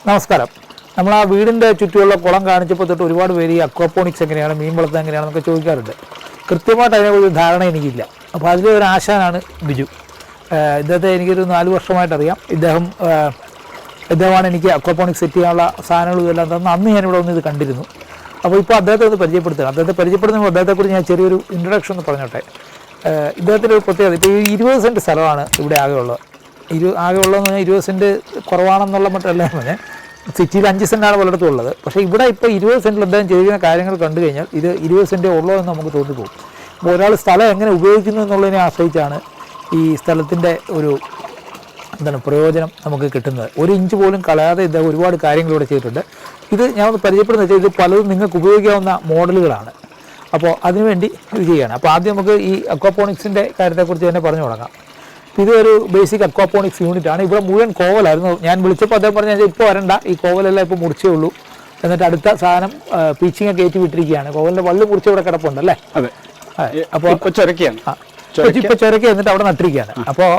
നമസ്കാരം. നമ്മൾ ആ വീടിൻ്റെ ചുറ്റുമുള്ള കുളം കാണിച്ചപ്പോൾ തൊട്ട് ഒരുപാട് പേര് ഈ അക്വാപോണിക്സ് എങ്ങനെയാണ്, മീൻ വളർത്തുന്നത് എങ്ങനെയാണെന്നൊക്കെ ചോദിക്കാറുണ്ട്. കൃത്യമായിട്ട് അതിനെക്കുറിച്ച് ധാരണ എനിക്കില്ല. അപ്പോൾ അതിലെ ഒരു ആശാനാണ് ബിജു. ഇദ്ദേഹത്തെ എനിക്കൊരു 4 വർഷമായിട്ട് അറിയാം. ഇദ്ദേഹമാണ് എനിക്ക് അക്വാപോണിക്സ് സെറ്റ് ചെയ്യാനുള്ള സാധനങ്ങളും ഇതെല്ലാം തന്ന് അന്ന് ഞാനിവിടെ വന്ന് ഇത് കണ്ടിരുന്നു. അപ്പോൾ ഇപ്പോൾ അദ്ദേഹത്തെ ഒന്ന് പരിചയപ്പെടുത്തുക. അദ്ദേഹത്തെ പരിചയപ്പെടുത്തുമ്പോൾ അദ്ദേഹത്തെക്കുറിച്ച് ഞാൻ ചെറിയൊരു ഇൻട്രൊഡക്ഷൻ ഒന്ന് പറഞ്ഞോട്ടെ. ഇദ്ദേഹത്തിൻ്റെ ഒരു പ്രത്യേകത, ഇപ്പോൾ ഈ 20 സെൻറ്റ് സ്ഥലമാണ് ഇവിടെ ആകെ ഉള്ളത്. ആകെ ഉള്ളതെന്ന് പറഞ്ഞാൽ 20 സെൻറ്റ് കുറവാണെന്നുള്ള മറ്റല്ല പറഞ്ഞാൽ സിറ്റിയിൽ 5 സെൻറ്റാണ് പലയിടത്തും ഉള്ളത്. പക്ഷേ ഇവിടെ ഇപ്പോൾ 20 സെൻറ്റിൽ അദ്ദേഹം ചെയ്യുന്ന കാര്യങ്ങൾ കണ്ടു കഴിഞ്ഞാൽ ഇത് 20 സെൻറ്റേ ഉള്ളൂ എന്ന് നമുക്ക് തോന്നിപ്പോകും. അപ്പോൾ ഒരാൾ സ്ഥലം എങ്ങനെ ഉപയോഗിക്കുന്നു എന്നുള്ളതിനെ ആശ്രയിച്ചാണ് ഈ സ്ഥലത്തിൻ്റെ ഒരു പ്രയോജനം നമുക്ക് കിട്ടുന്നത്. 1 ഇഞ്ച് പോലും കളയാതെ ഇദ്ദേഹം ഒരുപാട് കാര്യങ്ങൾ ഇവിടെ ചെയ്തിട്ടുണ്ട്. ഇത് ഞാൻ ഒന്ന് പരിചയപ്പെടുന്നത് വെച്ചാൽ ഇത് പലതും നിങ്ങൾക്ക് ഉപയോഗിക്കാവുന്ന മോഡലുകളാണ്. അപ്പോൾ അതിനുവേണ്ടി ഇത് ചെയ്യുകയാണ്. അപ്പോൾ ആദ്യം നമുക്ക് ഈ അക്വാപോണിക്സിൻ്റെ കാര്യത്തെക്കുറിച്ച് തന്നെ പറഞ്ഞു തുടങ്ങാം. ഇതൊരു ബേസിക് അക്വാപോണിക്സ് യൂണിറ്റാണ്. ഇവിടെ മുഴുവൻ കോവലായിരുന്നു. ഞാൻ വിളിച്ചപ്പോൾ അദ്ദേഹം പറഞ്ഞാൽ ഇപ്പോൾ വരണ്ട, ഈ കോവലെല്ലാം ഇപ്പോൾ മുറിച്ചേ ഉള്ളൂ. എന്നിട്ട് അടുത്ത സാധനം പീച്ചിങ് കയറ്റി വിട്ടിരിക്കുകയാണ്. കോവലിൻ്റെ വള്ളി മുറിച്ച് ഇവിടെ കിടപ്പുണ്ടല്ലേ? അതെ. അപ്പോൾ ഇപ്പോൾ ചുരക്കി എന്നിട്ട് അവിടെ നട്ടിരിക്കുകയാണ്. അപ്പോൾ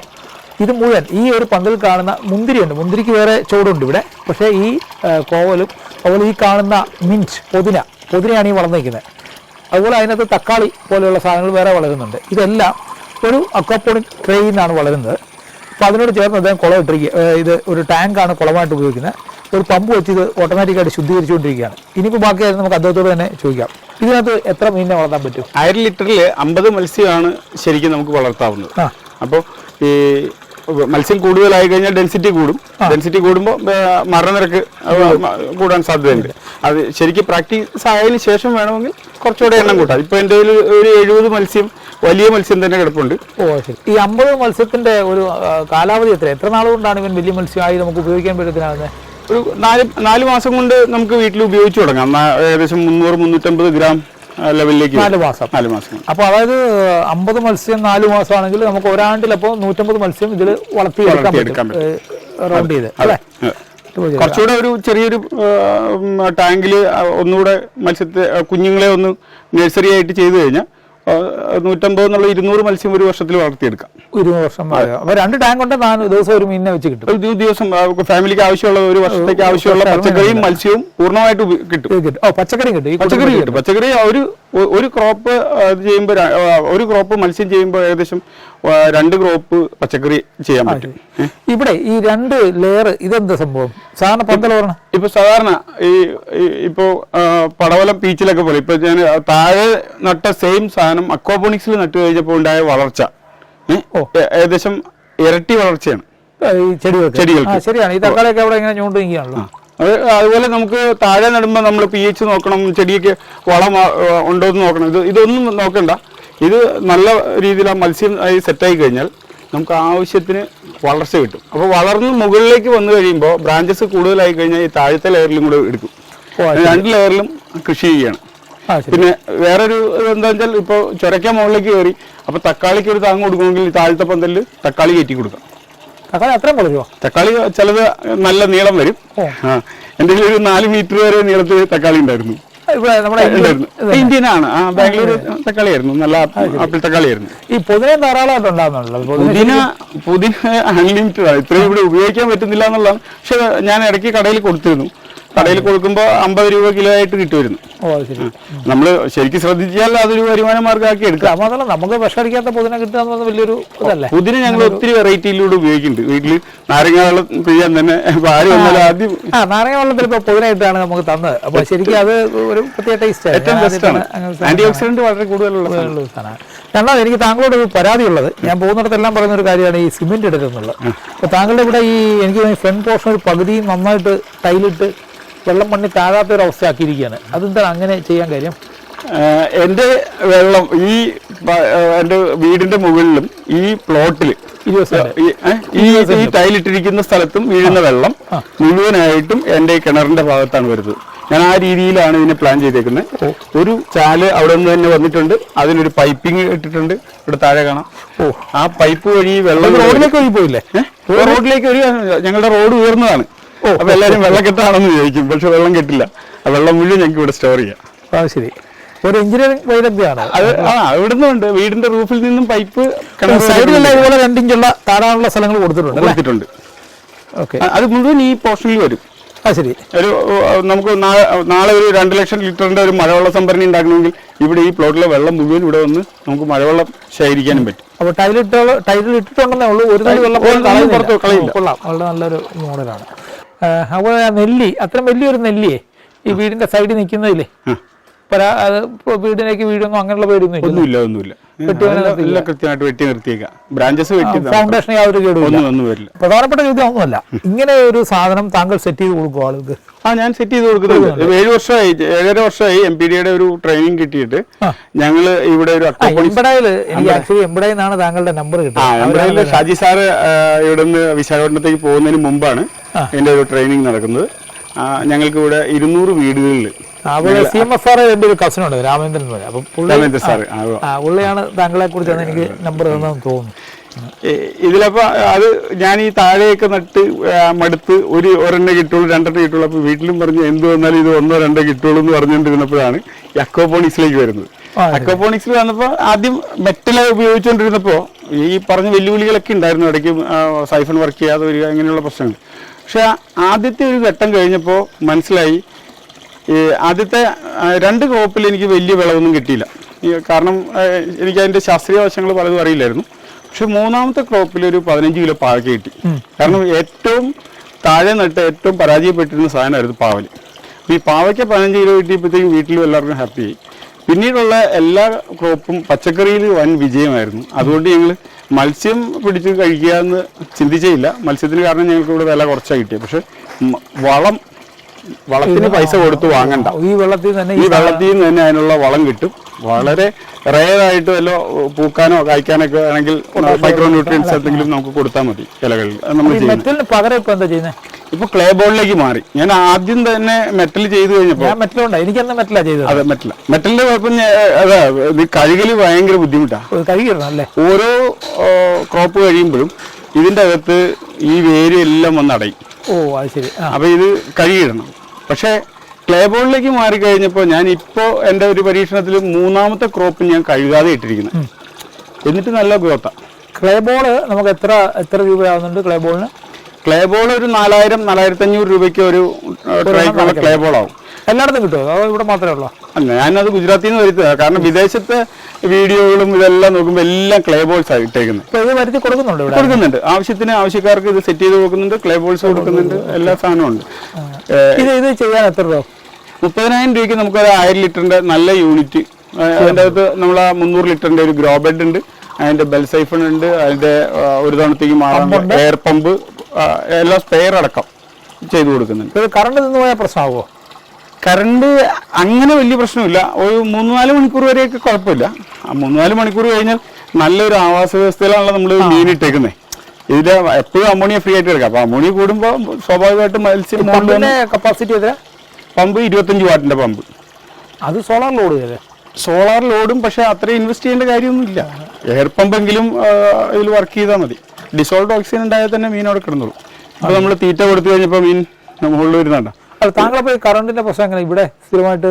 ഇത് മുഴുവൻ ഈ ഒരു പന്തൽ കാണുന്ന മുന്തിരിയുണ്ട്. മുന്തിരിക്ക് വേറെ ചോടുണ്ട് ഇവിടെ. പക്ഷേ ഈ കോവലും അതുപോലെ ഈ കാണുന്ന മിൻറ്റ് പൊതിനയാണ് ഈ വളർന്നിരിക്കുന്നത്. അതുപോലെ അതിനകത്ത് തക്കാളി പോലെയുള്ള സാധനങ്ങൾ വേറെ വളരുന്നുണ്ട്. ഇതെല്ലാം ഒരു അക്വാപോണിക് ട്രേയിൽ നിന്നാണ് വളരുന്നത്. അപ്പോൾ അതിനോട് ചേർന്ന് അദ്ദേഹം കുളം ഇട്ടിരിക്കുക. ഇത് ഒരു ടാങ്കാണ് കുളമായിട്ട് ഉപയോഗിക്കുന്നത്. ഒരു പമ്പ് വെച്ച് ഇത് ഓട്ടോമാറ്റിക്കായിട്ട് ശുദ്ധീകരിച്ചുകൊണ്ടിരിക്കുകയാണ്. ഇനിയിപ്പോൾ ബാക്കിയായിരുന്നു നമുക്ക് അദ്ദേഹത്തോട് തന്നെ ചോദിക്കാം. ഇതിനകത്ത് എത്ര മീനിനെ വളർത്താൻ പറ്റും? 1000 ലിറ്ററിൽ 50 മത്സ്യമാണ് ശരിക്കും നമുക്ക് വളർത്താവുന്നത്. അപ്പോൾ ഈ മത്സ്യം കൂടുതലായി കഴിഞ്ഞാൽ ഡെൻസിറ്റി കൂടും. ഡെൻസിറ്റി കൂടുമ്പോൾ മരണനിരക്ക് കൂടാൻ സാധ്യതയുണ്ട്. അത് ശരിക്കും പ്രാക്ടീസ് ആയതിനു ശേഷം വേണമെങ്കിൽ കുറച്ചുകൂടെ എണ്ണം കൂട്ടാം. ഇപ്പോൾ എൻ്റെ ഒരു 70 മത്സ്യം വലിയ മത്സ്യം തന്നെ കിടപ്പുണ്ട്. ശരി. ഈ 50 മത്സ്യത്തിന്റെ ഒരു കാലാവധി എത്ര നാൾ കൊണ്ടാണ് ഇവൻ വലിയ മത്സ്യമായി നമുക്ക് ഉപയോഗിക്കാൻ പറ്റുന്നതിനാകുന്നത്? ഒരു 4 മാസം കൊണ്ട് നമുക്ക് വീട്ടിൽ ഉപയോഗിച്ച് തുടങ്ങാം. ഏകദേശം 300-350 ഗ്രാം ലെവലിലേക്ക് 4 മാസം. അപ്പോൾ അതായത് 50 മത്സ്യം 4 മാസമാണെങ്കിൽ നമുക്ക് ഒരാണ്ടിൽ അപ്പോൾ 150 മത്സ്യം ഇതിൽ വളർത്തിയെടുക്കാൻ റൗണ്ട് ചെയ്ത് അല്ലേ? കുറച്ചുകൂടെ ഒരു ചെറിയൊരു ടാങ്കിൽ ഒന്നുകൂടെ മത്സ്യത്തെ കുഞ്ഞുങ്ങളെ ഒന്ന് നഴ്സറി ആയിട്ട് ചെയ്തു കഴിഞ്ഞാൽ 150 എന്നുള്ള 200 മത്സ്യം ഒരു വർഷത്തിൽ വളർത്തിയെടുക്കാം. 20 വർഷം. അപ്പോൾ 2 ടാങ്ക് കൊണ്ട് 4 ദിവസം ഒരു മീനിനെ വെച്ച് കിട്ടും. ഒരു ദിവസം ഫാമിലിക്ക് ആവശ്യമുള്ള ഒരു വർഷത്തേക്ക് ആവശ്യമുള്ള പച്ചക്കറിയും മത്സ്യവും പൂർണ്ണമായിട്ട് കിട്ടും. പച്ചക്കറി കിട്ടും. പച്ചക്കറി ഒരു ക്രോപ്പ് ചെയ്യുമ്പോൾ ഒരു ക്രോപ്പ് മത്സ്യം ചെയ്യുമ്പോൾ ഏകദേശം 2 ക്രോപ്പ് പച്ചക്കറി ചെയ്യാൻ പറ്റും. ഇവിടെ ഈ 2 ലെയർ ഇതെന്താ സംഭവം? സാധാരണ പന്തൽ പറയണം. ഇപ്പൊ സാധാരണ ഇപ്പോ പടവലം പീച്ചിലൊക്കെ പോലെ ഇപ്പൊ ഞാൻ താഴെ നട്ട സെയിം സാധനം അക്വാപോണിക്സിൽ നട്ടു കഴിഞ്ഞപ്പോൾ ഉണ്ടായ വളർച്ച ഏകദേശം ഇരട്ടി വളർച്ചയാണ് ചെടികൾക്ക്. ശരിയാണ്. ഈ തക്കാളിയൊക്കെ അവിടെ ഇങ്ങനെ ഞോണ്ടിരിക്കുകയാണല്ലോ. അതുപോലെ നമുക്ക് താഴെ നടുമ്പോൾ നമ്മൾ pH നോക്കണം, ചെടിക്ക് വളം ഉണ്ടോ എന്ന് നോക്കണം. ഇതൊന്നും നോക്കണ്ട. ഇത് നല്ല രീതിയിൽ ആ മത്സ്യം സെറ്റായി കഴിഞ്ഞാൽ നമുക്ക് ആവശ്യത്തിന് വളർച്ച കിട്ടും. അപ്പോൾ വളർന്ന് മുകളിലേക്ക് വന്നു കഴിയുമ്പോൾ ബ്രാഞ്ചസ് കൂടുതലായി കഴിഞ്ഞാൽ ഈ താഴത്തെ ലെയറിലും കൂടെ എടുക്കും. 2 ലെയറിലും കൃഷി ചെയ്യുകയാണ്. പിന്നെ വേറൊരു എന്താ വെച്ചാൽ ഇപ്പോൾ ചുരയ്ക്കാൻ മുകളിലേക്ക് കയറി അപ്പോൾ തക്കാളിക്ക് ഒരു താങ്ങ് കൊടുക്കണമെങ്കിൽ താഴത്തെ പന്തലിൽ തക്കാളി കയറ്റി കൊടുക്കാം. തക്കാളി അത്രയും വളരുമോ? തക്കാളി ചിലത് നല്ല നീളം വരും. എൻ്റെ ഒരു 4 മീറ്റർ വരെ നീളത്തിൽ തക്കാളി ഉണ്ടായിരുന്നു. ഇന്ത്യനാണ്. ബാംഗ്ലൂർ തക്കാളിയായിരുന്നു. നല്ല ആപ്പിൾ തക്കാളിയായിരുന്നു. ഈ പുതിന ധാരാളമായിട്ട് ഉണ്ടാകുന്നുണ്ടല്ലോ. പുതിന അൺലിമിറ്റഡ് ആണ്. ഇത്രയും ഇവിടെ ഉപയോഗിക്കാൻ പറ്റുന്നില്ല എന്നുള്ളതാണ്. പക്ഷെ ഞാൻ ഇടയ്ക്ക് കടയിൽ കൊടുത്തിരുന്നു. കടയിൽ കൊടുക്കുമ്പോൾ 50 രൂപ കിലോ ആയിട്ട് കിട്ടുമായിരുന്നു. നമ്മൾ ശരിക്കും ശ്രദ്ധിച്ചാൽ അതൊരു വരുമാന മാർഗ്ഗമാക്കി എടുക്കാം. മാത്രമല്ല നമുക്ക് വിഷമടിക്കാത്ത പുതിന കിട്ടുക എന്ന് പറഞ്ഞാൽ വലിയൊരു ഇതല്ലേ. പുതിന ഞങ്ങൾ ഒത്തിരി വെറൈറ്റിയിലൂടെ ഉപയോഗിക്കുന്നുണ്ട്. വീട്ടിൽ നാരങ്ങ വെള്ളം പിഴിയാൻ തന്നെ ആരും വന്നാലും ആദ്യം നാരങ്ങ വെള്ളത്തിൽ ഇപ്പോൾ പുതിന ഇട്ടാണ് നമുക്ക് തന്നത്. അപ്പോൾ ശരിക്കും അത് ഒരു പ്രത്യേക ടേസ്റ്റ് ഏറ്റവും ബെസ്റ്റാണ്. ആന്റി ഓക്സിഡന്റ് വളരെ കൂടുതലുള്ള സാധനമാണ്. രണ്ടാമത് എനിക്ക് താങ്കളോട് ഒരു പരാതിയുള്ളത്, ഞാൻ പോകുന്നിടത്തെല്ലാം പറയുന്ന ഒരു കാര്യമാണ് ഈ സിമെന്റ് ഇടരുന്നുള്ളത്. അപ്പോൾ താങ്കളുടെ ഇവിടെ ഈ എനിക്ക് ഫ്രണ്ട് പോർഷൻ ഒരു പകുതി നന്നായിട്ട് ടൈലിട്ട് വെള്ളം മണ്ണി താഴാത്ത ഒരു അവസ്ഥ ആക്കിയിരിക്കുകയാണ്. അതെന്താണ് അങ്ങനെ ചെയ്യാൻ കാര്യം? എൻ്റെ വെള്ളം എൻ്റെ വീടിന്റെ മുകളിലും ഈ പ്ലോട്ടിൽ ഈ ടൈലിട്ടിരിക്കുന്ന സ്ഥലത്തും വീഴുന്ന വെള്ളം മുഴുവനായിട്ടും എൻ്റെ കിണറിന്റെ ഭാഗത്താണ് വരുന്നത്. ഞാൻ ആ രീതിയിലാണ് ഇതിനെ പ്ലാൻ ചെയ്തേക്കുന്നത്. ഒരു ചാല് അവിടെ നിന്ന് തന്നെ വന്നിട്ടുണ്ട്. അതിനൊരു പൈപ്പിംഗ് ഇട്ടിട്ടുണ്ട്. ഇവിടെ താഴെ കാണാം. ആ പൈപ്പ് വഴി വെള്ളം റോഡിലേക്ക് ഒഴുകി പോയില്ലേ? റോഡിലേക്ക് ഞങ്ങളുടെ റോഡ് ഉയർന്നതാണ്. അപ്പൊ എല്ലാവരും വെള്ളക്കെട്ടാണെന്ന് ചോദിക്കും. പക്ഷെ വെള്ളം കെട്ടില്ല. ആ വെള്ളം മുഴുവൻ ഞങ്ങൾക്ക് ഇവിടെ സ്റ്റോർ ചെയ്യാം. ശരി. ഒരു എഞ്ചിനീയറിംഗ് വൈദഗ്ധ്യമാണ് അത്. ഇവിടുന്നുണ്ട്. വീടിന്റെ റൂഫിൽ നിന്നും പൈപ്പ് സൈഡിലെല്ലാം ഇതുപോലെ 2 ഇഞ്ചുള്ള താഴാനുള്ള സ്ഥലങ്ങൾ കൊടുത്തിട്ടുണ്ട്. അത് മുഴുവൻ ഈ പോർഷനിൽ വരും. ശരി. ഒരു നമുക്ക് നാളെ ഒരു 2 ലക്ഷം ലിറ്ററിന്റെ ഒരു മഴവെള്ള സംഭരണി ഉണ്ടാക്കണമെങ്കിൽ ഇവിടെ ഈ പ്ലോട്ടിലെ വെള്ളം മുഴുവൻ ഇവിടെ വന്ന് നമുക്ക് മഴവെള്ളം ശേഖരിക്കാനും പറ്റും. അപ്പോൾ ടൈലിട്ടുണ്ടെന്നേ ഉള്ളൂ, ഒരു തടി വെള്ളം പുറത്ത് കളയില്ല. കൊള്ളാം, വളരെ നല്ലൊരു മോഡലാണ്. അപ്പോൾ നെല്ലി, അത്ര വലിയൊരു നെല്ലിയേ ഈ വീടിന്റെ സൈഡിൽ നിൽക്കുന്നതില്ലേ, വീടിലേക്ക് വീഴൊന്നും അങ്ങനെയുള്ള പേടിയൊന്നും ഒന്നുമില്ല. എല്ലാം കൃത്യമായിട്ട് വെട്ടി നിർത്തിയേക്കാം. ബ്രാഞ്ചസ് വെട്ടി ഫൗണ്ടേഷൻ യാതൊരു ഒന്നും വരില്ല. പ്രധാനപ്പെട്ട ചോദ്യം ഒന്നുമല്ല, ഇങ്ങനെ ഒരു സാധനം താങ്കൾ സെറ്റ് ചെയ്ത് കൊടുക്കും ആളുകൾക്ക്? ഞാൻ സെറ്റ് ചെയ്ത് കൊടുക്കുന്നുണ്ട്. 7 വർഷമായി MPDയുടെ ഒരു ട്രെയിനിങ് കിട്ടിയിട്ട് ഞങ്ങള് ഇവിടെ ഒരു എംബഡായില് എനിക്ക് ആക്ച്വലി എംബഡായിന്നാണ് താങ്കളുടെ നമ്പർ എംബഡായില് ഷാജി സാറ് ഇവിടെ നിന്ന് വിശാഖപട്ടണത്തേക്ക് പോകുന്നതിന് മുമ്പാണ് എന്റെ ഒരു ട്രെയിനിങ് നടക്കുന്നത്. ഞങ്ങൾക്ക് ഇവിടെ 200 വീടുകളിൽ CMSR എന്റെ ഒരു കസിനുണ്ട്, രാമേന്ദ്രൻ എന്ന് പറയും. അപ്പം പുള്ളിയാണ് താങ്കളെ കുറിച്ചാണ് എനിക്ക് നമ്പർ തന്നതെന്ന് തോന്നുന്നു. ഇതിലപ്പോ അത് ഞാൻ ഈ താഴെയൊക്കെ നട്ട് മടുത്ത് ഒരെണ്ണ കിട്ടുള്ളൂ, 2 കിട്ടുള്ളൂ. അപ്പൊ വീട്ടിലും പറഞ്ഞു എന്ത് വന്നാലും ഇത് 1-2 കിട്ടുള്ളൂ എന്ന് പറഞ്ഞുകൊണ്ടിരുന്നപ്പോഴാണ് ഈ അക്വാപോണിക്സിലേക്ക് വരുന്നത്. അക്വാപോണിക്സിൽ വന്നപ്പോൾ ആദ്യം മെറ്റൽ ഉപയോഗിച്ചുകൊണ്ടിരുന്നപ്പോൾ ഈ പറഞ്ഞ വെല്ലുവിളികളൊക്കെ ഉണ്ടായിരുന്നു. ഇടയ്ക്ക് സൈഫൺ വർക്ക് ചെയ്യാതെ വരിക, ഇങ്ങനെയുള്ള പ്രശ്നങ്ങൾ. പക്ഷെ ആദ്യത്തെ ഒരു ഘട്ടം കഴിഞ്ഞപ്പോൾ മനസ്സിലായി, ആദ്യത്തെ 2 ക്രോപ്പിൽ എനിക്ക് വലിയ വിളവൊന്നും കിട്ടിയില്ല. കാരണം എനിക്ക് അതിൻ്റെ ശാസ്ത്രീയ വശങ്ങൾ പലതും അറിയില്ലായിരുന്നു. പക്ഷെ 3ാമത്തെ ക്രോപ്പിൽ ഒരു 15 കിലോ പാവയ്ക്ക കിട്ടി. കാരണം ഏറ്റവും താഴെ നട്ട് ഏറ്റവും പരാജയപ്പെട്ടിരുന്ന സാധനമായിരുന്നു പാവൽ. ഈ പാവയ്ക്ക 15 കിലോ കിട്ടിയപ്പോഴത്തേക്കും വീട്ടിലും എല്ലാവർക്കും ഹാപ്പിയായി. പിന്നീടുള്ള എല്ലാ ക്രോപ്പും പച്ചക്കറിയിൽ വൻ വിജയമായിരുന്നു. അതുകൊണ്ട് ഞങ്ങൾ മത്സ്യം പിടിച്ച് കഴിക്കുക എന്ന് ചിന്തിച്ചേയില്ല. മത്സ്യത്തിന് കാരണം ഞങ്ങൾക്ക് ഇവിടെ വില കുറച്ചാണ് കിട്ടിയത്. പക്ഷെ വളത്തിന് പൈസ കൊടുത്ത് വാങ്ങണ്ട, ഈ വെള്ളത്തിൽ നിന്ന് തന്നെ അതിനുള്ള വളം കിട്ടും. വളരെ റെയറായിട്ട് വല്ല പൂക്കാനോ കായ്ക്കാനൊക്കെ ആണെങ്കിൽ മൈക്രോ ന്യൂട്രിയൻസ് എന്തെങ്കിലും നമുക്ക് കൊടുത്താൽ മതി ഇലകളിൽ. നമ്മൾ ചെയ്യുന്നത് ഇപ്പൊ ക്ലേ ബോളിലേക്ക് മാറി. ഞാൻ ആദ്യം തന്നെ മെറ്റൽ ചെയ്ത് കഴിഞ്ഞപ്പോൾ അതെ മെറ്റലിന്റെ കുഴപ്പം അതാ ഇത് കഴുകല് ഭയങ്കര ബുദ്ധിമുട്ടാണ്. ഓരോ ക്രോപ്പ് കഴിയുമ്പോഴും ഇതിന്റെ അകത്ത് ഈ വേര് എല്ലാം വന്ന് അടയും. അപ്പൊ ഇത് കഴുകിയിടണം. പക്ഷെ ക്ലേ ബോളിലേക്ക് മാറിക്കഴിഞ്ഞപ്പോൾ ഞാൻ ഇപ്പോൾ എൻ്റെ ഒരു പരീക്ഷണത്തിൽ 3ാമത്തെ ക്രോപ്പ് ഞാൻ കഴുകാതെ ഇട്ടിരിക്കുന്നത്. എന്നിട്ട് നല്ല ഗ്രോത്താണ്. ക്ലേ ബോള് നമുക്ക് എത്ര രൂപയാവുന്നുണ്ട് ക്ലേ ബോളിന്? ക്ലേ ബോൾ ഒരു 4000-4500 രൂപയ്ക്ക് ഒരു ട്രൈക്കുള്ള ക്ലേ ബോളാവും. എല്ലായിടത്തും കിട്ടുമോ അതോ ഇവിടെ മാത്രമേ ഉള്ളൂ? അല്ല, ഞാനത് ഗുജറാത്തിൽ നിന്ന് വരുത്തുക. കാരണം വിദേശത്തെ വീഡിയോകളും ഇതെല്ലാം നോക്കുമ്പോൾ എല്ലാം ക്ലേ ബോൾസ് ആണ് ഇട്ടേക്കുന്നത്. ഇത് വരുത്തി കൊടുക്കുന്നുണ്ട്. ആവശ്യക്കാർക്ക് ഇത് സെറ്റ് ചെയ്ത് കൊടുക്കുന്നുണ്ട്, ക്ലേ ബോൾസ് കൊടുക്കുന്നുണ്ട്, എല്ലാ സാധനവും ഉണ്ട്. ഇത് ചെയ്യാൻ എത്ര രൂപ? 30,000 രൂപയ്ക്ക് നമുക്കൊരു 1000 ലിറ്ററിന്റെ നല്ല യൂണിറ്റ്. അതിൻ്റെ അകത്ത് നമ്മൾ 300 ലിറ്ററിന്റെ ഒരു ഗ്രോ ബെഡ് ഉണ്ട്, അതിന്റെ ബെൽ സൈഫൺ ഉണ്ട്, അതിന്റെ ഒരു തവണത്തേക്ക് മാറാൻ എയർ പമ്പ്, എല്ലാം സ്പെയർ അടക്കം ചെയ്തു കൊടുക്കുന്നുണ്ട്. കറണ്ട് നിന്ന് പോയാൽ പ്രശ്നമാകുമോ? കറണ്ട് അങ്ങനെ വലിയ പ്രശ്നമില്ല. ഒരു 3-4 മണിക്കൂർ വരെയൊക്കെ കുഴപ്പമില്ല. 3-4 മണിക്കൂർ കഴിഞ്ഞാൽ നല്ലൊരു ആവാസ വ്യവസ്ഥയിലാണല്ലോ നമ്മൾ മീൻ ഇട്ടേക്കുന്നത്. ഇതിൽ എപ്പോഴും അമോണിയ ഫ്രീ ആയിട്ട് എടുക്കാം. അപ്പൊ അമോണിയ കൂടുമ്പോൾ സ്വാഭാവികമായിട്ടും മത്സ്യം കപ്പാസിറ്റി പമ്പ് 25 വാട്ടിന്റെ പമ്പ്. അത് സോളാർ ലോഡ് ചെയ്തേ? സോളാർ ലോഡും, പക്ഷെ അത്രയും ഇൻവെസ്റ്റ് ചെയ്യേണ്ട കാര്യമൊന്നുമില്ല. എയർ പമ്പെങ്കിലും ഇതിൽ വർക്ക് ചെയ്താൽ മതി. ഡിസോൾഡ് ഓക്സിജൻ ഉണ്ടായാൽ തന്നെ മീൻ അവിടെ കിടന്നുള്ളൂ. അപ്പൊ നമ്മൾ തീറ്റ കൊടുത്തു കഴിഞ്ഞപ്പോൾ മീൻ മുകളിൽ വരുന്നുണ്ടോ? താങ്കളപ്പോ കറണ്ടിന്റെ പ്രശ്നം എങ്ങനെ ഇവിടെ സ്ഥിരമായിട്ട്?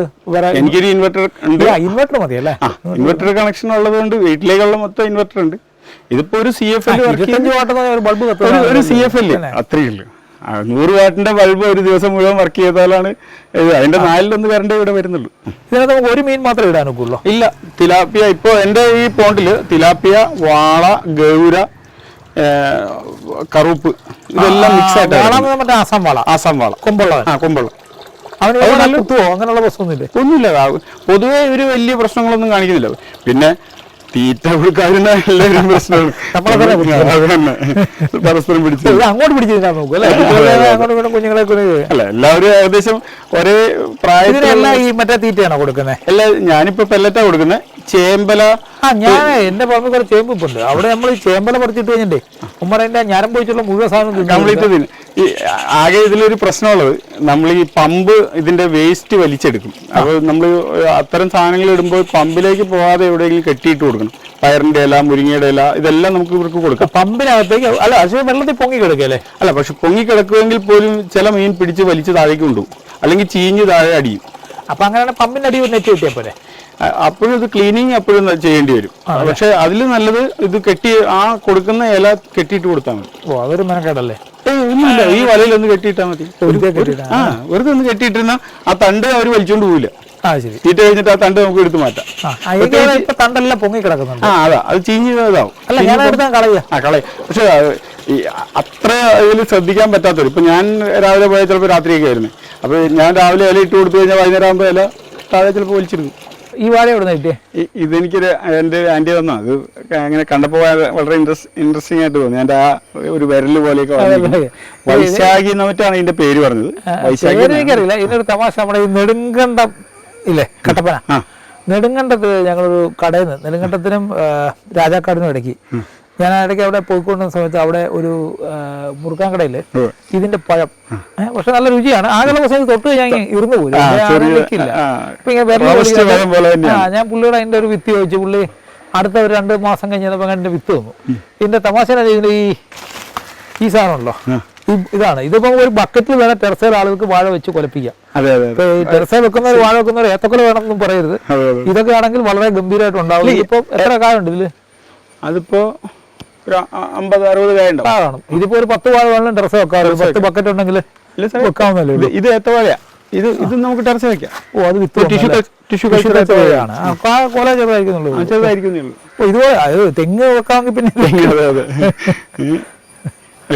എനിക്കൊരു ഇൻവെർട്ടർ ഉണ്ട്. ഇൻവെർട്ടർ മതി അല്ലേ? ഇൻവെർട്ടർ കണക്ഷൻ ഉള്ളത് കൊണ്ട് വീട്ടിലേക്കുള്ള മൊത്തം ഇൻവെർട്ടർ ഉണ്ട്. ഇതിപ്പോ ഒരു CFL ഒരു CFL അത്രയേ ഉള്ളൂ. 100 വാട്ടിന്റെ ബൾബ് ഒരു ദിവസം മുഴുവൻ വർക്ക് ചെയ്താലാണ് അതിന്റെ 4-1 കറണ്ട് ഇവിടെ വരുന്നുള്ളൂ. ഇതിനകത്ത് നമുക്ക് ഒരു മീൻ മാത്രമേ ഇടാൻ ഒക്കുള്ളൂ? ഇല്ല, തിലാപ്പിയ. ഇപ്പൊ എന്റെ ഈ പോണ്ടില് തിലാപ്പിയ, വാള, ഗൗര, കറുപ്പ്, ഇതെല്ലാം മിക്സ് ആയിട്ട്. ആസാം വാള കൊമ്പുള്ള അങ്ങനെയുള്ള പ്രശ്നമൊന്നുമില്ല. ഒന്നുമില്ല. പൊതുവെ ഒരു വലിയ പ്രശ്നങ്ങളൊന്നും കാണിക്കുന്നില്ല. പിന്നെ തീറ്റ കൊടുക്കാതിരുന്ന എല്ലാവരും പ്രശ്നമാണ്. പരസ്പരം പിടിച്ച് അങ്ങോട്ട് പിടിച്ചിരിക്കാൻ നോക്കും കുഞ്ഞുങ്ങളെ. അല്ല, എല്ലാവരും ഏകദേശം ഒരേ പ്രായത്തിലല്ല. ഈ മറ്റേ തീറ്റയാണോ കൊടുക്കുന്നത്? അല്ല, ഞാനിപ്പോ പെല്ലറ്റാ കൊടുക്കുന്നത്. ചേമ്പല. ഞാൻ എന്റെ പറമ്പിൽ കുറെ ചേമ്പ് ഉണ്ട്. അവിടെ നമ്മൾ ഈ ചേമ്പല പറിച്ചിട്ട് കഴിഞ്ഞിട്ടേ ഉമ്മറേന്റെ ഞാനും പോയിട്ടുള്ള മുഴുവൻ സാധനം കംപ്ലീറ്റ് തിന്നും. ഈ ആകെ ഇതിലൊരു പ്രശ്നമുള്ളത്, നമ്മൾ ഈ പമ്പ് ഇതിന്റെ വേസ്റ്റ് വലിച്ചെടുക്കും. അപ്പോൾ നമ്മൾ അത്തരം സാധനങ്ങൾ ഇടുമ്പോൾ പമ്പിലേക്ക് പോകാതെ എവിടെയെങ്കിലും കെട്ടിയിട്ട് കൊടുക്കണം. പയറിന്റെ ഇല, മുരിങ്ങയുടെ ഇല, ഇതെല്ലാം നമുക്ക് ഇവർക്ക് കൊടുക്കാം. പമ്പിനകത്തേക്ക് അല്ല, പക്ഷേ വെള്ളത്തിൽ പൊങ്ങി കിടക്കല്ലേ? അല്ല, പക്ഷെ പൊങ്ങി കിടക്കുമെങ്കിൽ പോലും ചില മീൻ പിടിച്ച് വലിച്ച് താഴേക്ക് കൊണ്ടുപോകും, അല്ലെങ്കിൽ ചീഞ്ഞ് താഴെ അടിയും. അപ്പൊ അങ്ങനെയാണ് പമ്പിന്റെ അടി നെറ്റ് കിട്ടിയാൽ പോലെ. അപ്പോഴും ഇത് ക്ലീനിങ് അപ്പോഴും ചെയ്യേണ്ടി വരും. പക്ഷെ അതിൽ നല്ലത് ഇത് കെട്ടി കൊടുക്കുന്ന ഇല കെട്ടിയിട്ട് കൊടുത്താൽ മതി. ഓ, അതൊരു മെനക്കേടല്ലേ? ഒന്നുമില്ല, ഈ വലയിലൊന്ന് കെട്ടിയിട്ടാൽ മതി. ആ വെറുതെ ഒന്ന് കെട്ടിയിട്ടിരുന്ന ആ തണ്ട് അവർ വലിച്ചോണ്ട് പോവില്ല. ശരി. തീറ്റ കഴിഞ്ഞിട്ട് ആ തണ്ട് നമുക്ക് എടുത്ത് മാറ്റാം. ഇപ്പൊ തണ്ടെല്ലാം പൊങ്ങി കിടക്കുന്നുണ്ട്. അതാ, അത് ചീഞ്ഞ് ഇതാവും. അല്ല, ഞാൻ എടുത്താൽ കളയുക. കളയും. പക്ഷെ ഈ അത്ര ഇതിൽ ശ്രദ്ധിക്കാൻ പറ്റാത്തവർ, ഇപ്പൊ ഞാൻ രാവിലെ പോയാൽ ചിലപ്പോൾ രാത്രിയൊക്കെ ആയിരുന്നു. അപ്പൊ ഞാൻ രാവിലെ ഇല ഇട്ട് കൊടുത്തു കഴിഞ്ഞാൽ വൈകുന്നേരം ആകുമ്പോൾ ഇല താഴെ ചിലപ്പോൾ വലിച്ചിരുന്നു. ഈ വാഴ എവിടെ നിന്ന് കിട്ടിയേ? ഇതെനിക്കൊരു എൻ്റെ ആൻറ്റി തന്നാ. അത് അങ്ങനെ കണ്ടപ്പോൾ വളരെ ഇൻട്രസ്റ്റിംഗ് ആയിട്ട് തോന്നി. എൻ്റെ ആ ഒരു വിരല് പോലെയൊക്കെ വൈശാഖി എന്നിട്ടാണ് ഇതിന്റെ പേര് പറഞ്ഞത്. വൈശാഖി എനിക്കറിയില്ല. ഇതിനൊരു തമാശ, നമ്മുടെ ഈ നെടുങ്കണ്ടം ഇല്ലേ, കട്ടപ്പന നെടുങ്കണ്ടത്ത് ഞങ്ങളൊരു കടയിൽ നിന്ന്, നെടുങ്കണ്ടത്തിനും രാജാക്കാടിനും ഇടയ്ക്ക് ഞാൻ ഇടയ്ക്ക് അവിടെ പോയിക്കൊണ്ടിരുന്ന സമയത്ത് അവിടെ ഒരു മുറുക്കാൻ കടയിൽ ഇതിന്റെ പഴം, പക്ഷെ നല്ല രുചിയാണ്. ആകെയുള്ള ദിവസം തൊട്ട് ഞാൻ ഇരുന്ന് പോലും ഇല്ല. ഇപ്പൊ ഇങ്ങനെ ഞാൻ പുള്ളിയുടെ അതിന്റെ ഒരു വിത്ത് ചോദിച്ചു. പുള്ളി അടുത്ത ഒരു 2 മാസം കഴിഞ്ഞപ്പോൾ അതിന്റെ വിത്ത് തന്നു. ഇതിന്റെ തമാശ ഇതിന്റെ ഈ സാധനമല്ലോ, ഇതാണ്. ഇതിപ്പോ ഒരു ബക്കറ്റിൽ വേണം ടെറസയിൽ ആളുകൾക്ക് വാഴ വെച്ച് കൊലപ്പിക്കാം. ടെറസയിൽ വെക്കുന്നവർ, വാഴ വെക്കുന്നവർ ഏത്തക്കൊല വേണമെന്നും പറയരുത്. ഇതൊക്കെ ആണെങ്കിൽ വളരെ ഗംഭീരമായിട്ട് ഉണ്ടാവും. ഇപ്പൊ എത്ര കായുണ്ട് ഇതില്? അതിപ്പോ 50-60 കായുണ്ട് കാണും. ഇതിപ്പോ ഒരു 10 വാഴ വേണം ടെറസ് വെക്കാം. 10 ബക്കറ്റ് ഉണ്ടെങ്കിൽ വെക്കാവുന്നല്ലോ. ഇത് ഏത്തവാഴയാ. ഇത് നമുക്ക് ടെറസ് വെക്കാം. അത് വിത്ത് ടിഷ്യൂ കൾച്ചറാണ്. കൊല ചെറുതായിരിക്കുന്നുള്ളൂ. ചെറുതായിരിക്കുന്നുള്ളൂ. ഇതുപോലെ തെങ്ങ് വെക്കാമെങ്കിൽ പിന്നെ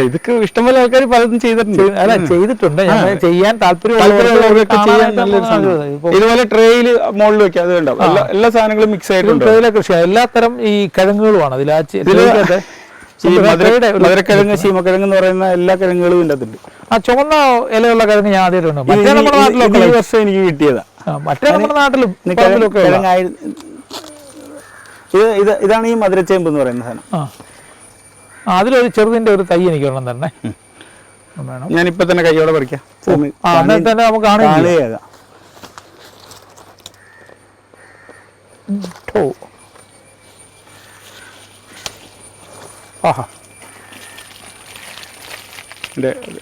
ഇതൊക്കെ ഇഷ്ടംപോലെ ആൾക്കാർ പലതും ചെയ്തിട്ടുണ്ട്. അല്ല, ചെയ്തിട്ടുണ്ട്. ചെയ്യാൻ ഇതുപോലെ ട്രേയില് മുകളിൽ വെക്കാം. അത് ഉണ്ടാവും. എല്ലാ സാധനങ്ങളും മിക്സ് ആയിട്ടുണ്ട്. ട്രേയിലെ കൃഷി എല്ലാത്തരം ഈ കിഴങ്ങുകളുമാണ് അതിൽ. മധുരക്കിഴങ്ങ്, ശീമക്കിഴങ്ങ് എന്ന് പറയുന്ന എല്ലാ കിഴങ്ങുകളും ഇതിനകത്തുണ്ട്. ആ ചുവന്ന ഇലയുള്ള കിഴങ്ങ് ഞാൻ ആദ്യമായിട്ടുണ്ട്. മറ്റേ നമ്മുടെ നാട്ടിലൊക്കെ ഈ വർഷം എനിക്ക് കിട്ടിയതാ. മറ്റേ നമ്മുടെ നാട്ടിലും ഇതാണ് ഈ മധുരച്ചേമ്പ് എന്ന് പറയുന്ന സാധനം. അതിലൊരു ചെറുതിന്റെ ഒരു തൈ എനിക്ക് വേണം തന്നെ. ഞാനിപ്പോ തന്നെ കൈയോടെ പറിക്കാം. തന്നെ നമുക്ക് കാണുക.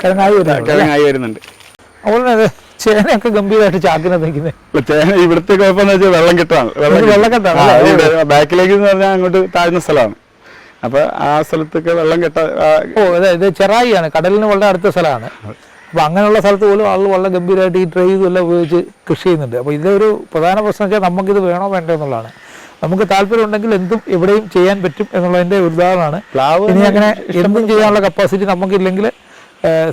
കിഴങ്ങായി വരുന്നുണ്ട്. അതുപോലെ ചേനയൊക്കെ ഗംഭീരമായിട്ട് ചാക്കിനകത്ത് നിൽക്കുന്നത്. ചേന ഇവിടുത്തെ കുഴപ്പമെന്ന് വെച്ചാൽ വെള്ളക്കെട്ടാണ്. ബാക്കിലേക്ക് എന്ന് പറഞ്ഞാൽ അങ്ങോട്ട് താഴ്ന്ന സ്ഥലമാണ്. അപ്പൊ ആ സ്ഥലത്തൊക്കെ വെള്ളം കെട്ട. അതെ, ഇത് ചെറായിയാണ്, കടലിന് വളരെ അടുത്ത സ്ഥലമാണ്. അപ്പൊ അങ്ങനെയുള്ള സ്ഥലത്ത് പോലും ആളുകൾ വളരെ ഗംഭീരമായിട്ട് ഈ ട്രേ ഇതെല്ലാം ഉപയോഗിച്ച് കൃഷി ചെയ്യുന്നുണ്ട്. അപ്പൊ ഇതൊരു പ്രധാന പ്രശ്നം വെച്ചാൽ നമുക്കിത് വേണോ വേണ്ടോ എന്നുള്ളതാണ്. നമുക്ക് താല്പര്യം ഉണ്ടെങ്കിൽ എന്തും എവിടെയും ചെയ്യാൻ പറ്റും എന്നുള്ളതിന്റെ ഒരു ഉദാഹരണമാണ്. ഇനി അങ്ങനെ എന്തും ചെയ്യാനുള്ള കപ്പാസിറ്റി നമുക്കില്ലെങ്കിൽ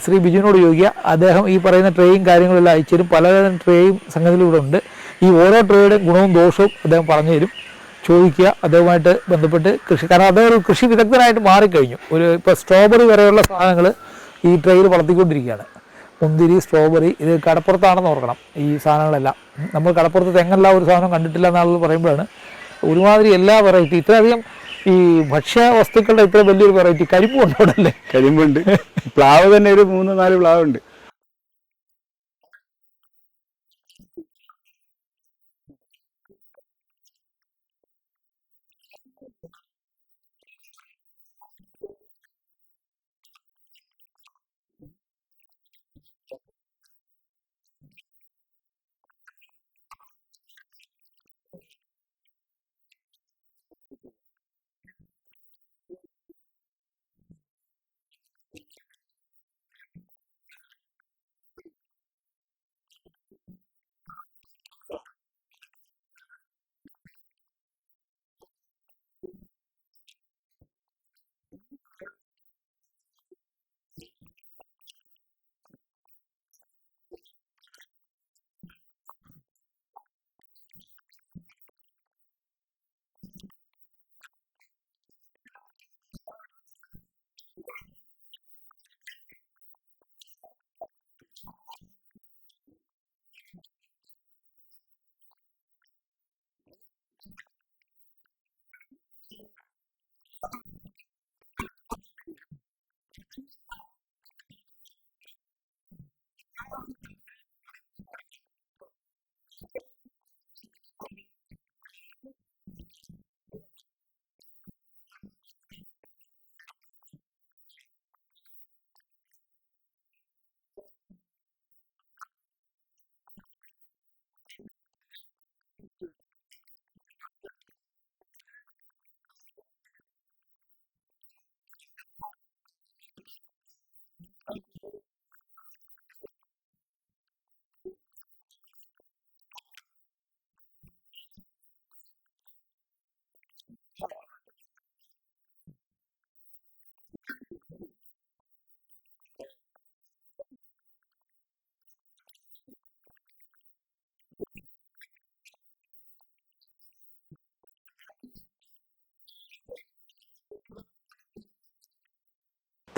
ശ്രീ ബിജുവിനോട് ചോദിക്കുക. അദ്ദേഹം ഈ പറയുന്ന ട്രേയും കാര്യങ്ങളെല്ലാം അയച്ചു തരും. പലതരം ട്രേയും സംഗതികളും ഇവിടെ ഉണ്ട്. ഈ ഓരോ ട്രേയുടെയും ഗുണവും ദോഷവും അദ്ദേഹം പറഞ്ഞു തരും. ചോദിക്കുക, അദ്ദേഹവുമായിട്ട് ബന്ധപ്പെട്ട് കൃഷി. കാരണം അദ്ദേഹം ഒരു കൃഷി വിദഗ്ധനായിട്ട് മാറിക്കഴിഞ്ഞു. ഇപ്പോൾ സ്ട്രോബെറി വരെയുള്ള സാധനങ്ങൾ ഈ ട്രെയിൽ വളർത്തിക്കൊണ്ടിരിക്കുകയാണ്. മുന്തിരി, സ്ട്രോബെറി, ഇത് കടപ്പുറത്താണെന്ന് ഓർക്കണം ഈ സാധനങ്ങളെല്ലാം. നമ്മൾ കടപ്പുറത്ത് തെങ്ങെല്ലാം ഒരു സാധനം കണ്ടിട്ടില്ല എന്നാളുകൾ പറയുമ്പോഴാണ് ഒരുമാതിരി എല്ലാ വെറൈറ്റി, ഇത്രയധികം ഈ ഭക്ഷ്യ വസ്തുക്കളുടെ ഇത്ര വലിയൊരു വെറൈറ്റി. കരിമ്പ് ഉണ്ടോടല്ലേ? കരിമ്പുണ്ട്. പ്ലാവ് തന്നെ ഒരു 3-4 പ്ലാവുണ്ട്.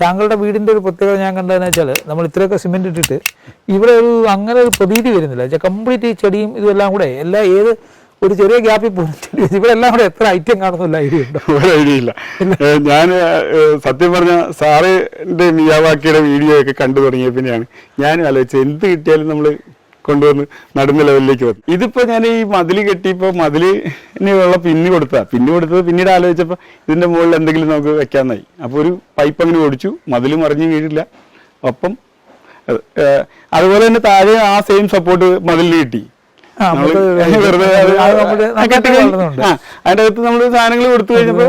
താങ്കളുടെ വീടിൻ്റെ ഒരു പ്രത്യേകത ഞാൻ കണ്ടതെന്ന് വെച്ചാൽ നമ്മൾ ഇത്രയൊക്കെ സിമെൻറ്റ് ഇട്ടിട്ട് ഇവിടെ അങ്ങനെ ഒരു പ്രതീതി വരുന്നില്ല. കംപ്ലീറ്റ് ചെടിയും ഇതെല്ലാം കൂടെ ഏത് ഒരു ചെറിയ ഗ്യാപ്പിൽ പോലും ഇവിടെ എല്ലാം കൂടെ എത്ര ഐറ്റം കാണുന്നില്ല ഐഡിയ ഉണ്ടോ? ഒരു ഐഡിയ ഇല്ല. ഞാൻ സത്യം പറഞ്ഞ സാറിന്റെ മിയാവാക്കിയുടെ വീഡിയോ ഒക്കെ കണ്ടു തുടങ്ങിയ പിന്നെയാണ് ഞാൻ ആലോചിച്ചത് എന്ത് കിട്ടിയാലും നമ്മൾ കൊണ്ടുവന്ന് നടുന്ന ലെവലിലേക്ക് വന്നു. ഇതിപ്പോ ഞാൻ ഈ മതില് കെട്ടിയപ്പോ മതിലിനുള്ള പിന്നി കൊടുത്തത് പിന്നീട് ആലോചിച്ചപ്പോൾ ഇതിന്റെ മുകളിൽ എന്തെങ്കിലും നമുക്ക് വെക്കാന്നായി. അപ്പോൾ ഒരു പൈപ്പ് അങ്ങനെ ഓടിച്ചു, മതില് മറിഞ്ഞു വീഴില്ല. ഒപ്പം അതുപോലെ തന്നെ താഴെ ആ സെയിം സപ്പോർട്ട് മതിലിന് കിട്ടി. വെറുതെ അതിന്റെ അകത്ത് നമ്മൾ സാധനങ്ങൾ കൊടുത്തു കഴിഞ്ഞപ്പോ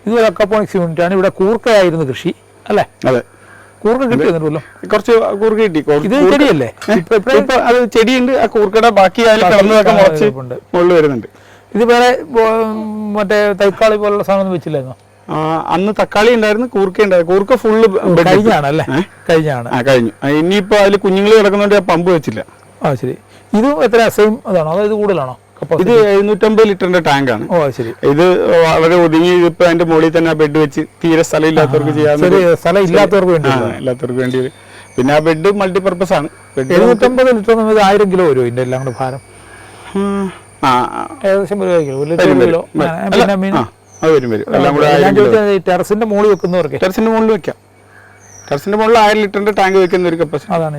ഇത് അക്വാപോണിക്സ് യൂണിറ്റ് ആണ്. ഇവിടെ കൂർക്കയായിരുന്നു കൃഷി അല്ലേ? അതെ, കൂർക്ക കിട്ടിയല്ലോ, കുറച്ച് കൂർക്ക കിട്ടി. ഇത് ചെടിയല്ലേ? ഇപ്പൊ അത് ചെടിയുണ്ട്. ആ കൂർക്കയുടെ ബാക്കി അതിൽ കിടന്നതൊക്കെ മുളച്ച് മുകളിൽ വരുന്നുണ്ട്. ഇത് വേറെ മറ്റേ തൈക്കാളി പോലുള്ള സാധനം വെച്ചില്ലായിരുന്നോ? അന്ന് തക്കാളി ഉണ്ടായിരുന്നു, കൂർക്ക ഉണ്ടായിരുന്നു. കൂർക്ക ഫുള്ള് കഴിഞ്ഞാണല്ലേ? കഴിഞ്ഞു. ഇനിയിപ്പോ അതിൽ കുഞ്ഞുങ്ങൾ കിടക്കുന്നോണ്ട് പമ്പ് വെച്ചില്ല. ശരി. ഇതും എത്ര സെയിം അതാണോ അതോ ഇത് കൂടുതലാണോ? ഇത് 750 ലിറ്ററിന്റെ ടാങ്കാണ്. ശരി. ഇത് വളരെ ഒതുങ്ങി. ഇപ്പൊ അതിന്റെ മുകളിൽ തന്നെ ബെഡ് വെച്ച് തീരെ സ്ഥലം ഇല്ലാത്തവർക്ക് ചെയ്യാൻ, സ്ഥലം ഇല്ലാത്തവർക്ക് വേണ്ടി. പിന്നെ ആ ബെഡ് മൾട്ടിപർപ്പസ് ആണ്. 750 ലിറ്റർ 1000 കിലോ വരും ഇതിന്റെ എല്ലാം കൂടെ ഭാരം. ഏകദേശം 1 കിലോ. ടെറസിന്റെ മുകളിൽ വെക്കുന്നവർക്ക് ടെറസിന്റെ മുകളിൽ വെക്കാം. ടെറസിന്റെ മുകളിൽ 1000 ലിറ്ററിന്റെ ടാങ്ക് വെക്കുന്ന ഒരു കപ്പാസിറ്റി. അതാണ്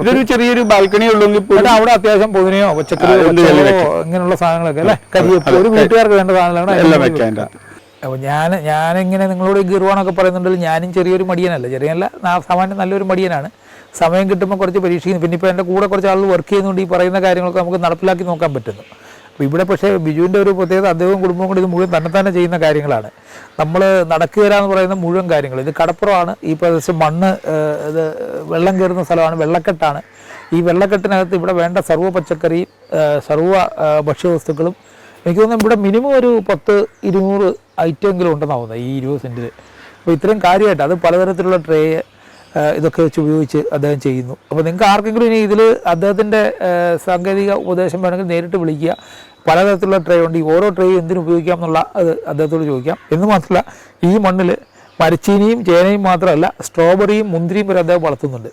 ഇതൊരു ചെറിയൊരു ബാൽക്കണി ഉള്ളെങ്കിൽ അവിടെ അത്യാവശ്യം പൊതിനെയോ പച്ചക്കറിയോ ഇങ്ങനെയുള്ള സാധനങ്ങളൊക്കെ അല്ലെ, കരിയേപ്പ് ഒരു വീട്ടുകാർക്ക് വേണ്ട സാധനങ്ങളാണ്. അപ്പോൾ ഞാനിങ്ങനെ നിങ്ങളോട് ഗിർവാണൊക്കെ പറയുന്നുണ്ടെങ്കിൽ ഞാനും ചെറിയൊരു മടിയനല്ല, ചെറിയല്ല സാമാന്യം നല്ലൊരു മടിയനാണ്. സമയം കിട്ടുമ്പോൾ കുറച്ച് പരീക്ഷിക്കുന്നു. പിന്നെ ഇപ്പോൾ എൻ്റെ കൂടെ കുറച്ച് ആളുകൾ വർക്ക് ചെയ്യുന്നുണ്ട്. ഈ പറയുന്ന കാര്യങ്ങളൊക്കെ നമുക്ക് നടപ്പിലാക്കി നോക്കാൻ പറ്റുന്നു. അപ്പോൾ ഇവിടെ പക്ഷേ ബിജുവിൻ്റെ ഒരു പ്രത്യേകത, അദ്ദേഹവും കുടുംബവും കൂടി ഇത് മുഴുവൻ തന്നെ ചെയ്യുന്ന കാര്യങ്ങളാണ്. നമ്മൾ നടക്കുക എന്ന് പറയുന്ന മുഴുവൻ കാര്യങ്ങൾ. ഇത് കടപ്പുറമാണ്. ഈ പ്രദേശം മണ്ണ് ഇത് വെള്ളം കയറുന്ന സ്ഥലമാണ്, വെള്ളക്കെട്ടാണ്. ഈ വെള്ളക്കെട്ടിനകത്ത് ഇവിടെ വേണ്ട സർവ്വ പച്ചക്കറിയും സർവ്വ ഭക്ഷ്യവസ്തുക്കളും എനിക്ക് തോന്നുന്നു ഇവിടെ മിനിമം ഒരു 10-200 ഐറ്റമെങ്കിലും ഉണ്ടെന്നാണ് തോന്നുന്നത് ഈ 20 സെൻറ്റിൽ. അപ്പോൾ ഇത്രയും കാര്യമായിട്ട് അത് പലതരത്തിലുള്ള ട്രേ ഇതൊക്കെ വെച്ച് ഉപയോഗിച്ച് അദ്ദേഹം ചെയ്യുന്നു. അപ്പോൾ നിങ്ങൾക്ക് ആർക്കെങ്കിലും ഇനി ഇതിൽ അദ്ദേഹത്തിൻ്റെ സാങ്കേതിക ഉപദേശം വേണമെങ്കിൽ നേരിട്ട് വിളിക്കുക. പലതരത്തിലുള്ള ട്രേ ഉണ്ട്. ഈ ഓരോ ട്രേ എന്തിനു ഉപയോഗിക്കാം എന്നുള്ള അത് അദ്ദേഹത്തോട് ചോദിക്കാം. എന്ന് മാത്രമല്ല ഈ മണ്ണിൽ മരച്ചീനിയും ചേനയും മാത്രമല്ല സ്ട്രോബെറിയും മുന്തിരിയും വരെ അദ്ദേഹം വളർത്തുന്നുണ്ട്.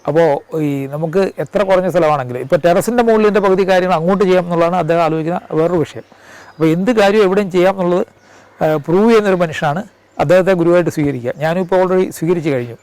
അപ്പോൾ ഈ നമുക്ക് എത്ര കുറഞ്ഞ സ്ഥലമാണെങ്കിലും ഇപ്പോൾ ടെറസിൻ്റെ മുകളിലിൻ്റെ പകുതി കാര്യങ്ങൾ അങ്ങോട്ട് ചെയ്യാം എന്നുള്ളതാണ് അദ്ദേഹം ആലോചിക്കുന്ന വേറൊരു വിഷയം. അപ്പോൾ എന്ത് കാര്യം എവിടെയും ചെയ്യാം എന്നുള്ളത് പ്രൂവ് ചെയ്യുന്നൊരു മനുഷ്യനാണ്. അദ്ദേഹത്തെ ഗുരുവായിട്ട് സ്വീകരിക്കുക. ഞാനിപ്പോൾ ഓൾറെഡി സ്വീകരിച്ച് കഴിഞ്ഞു.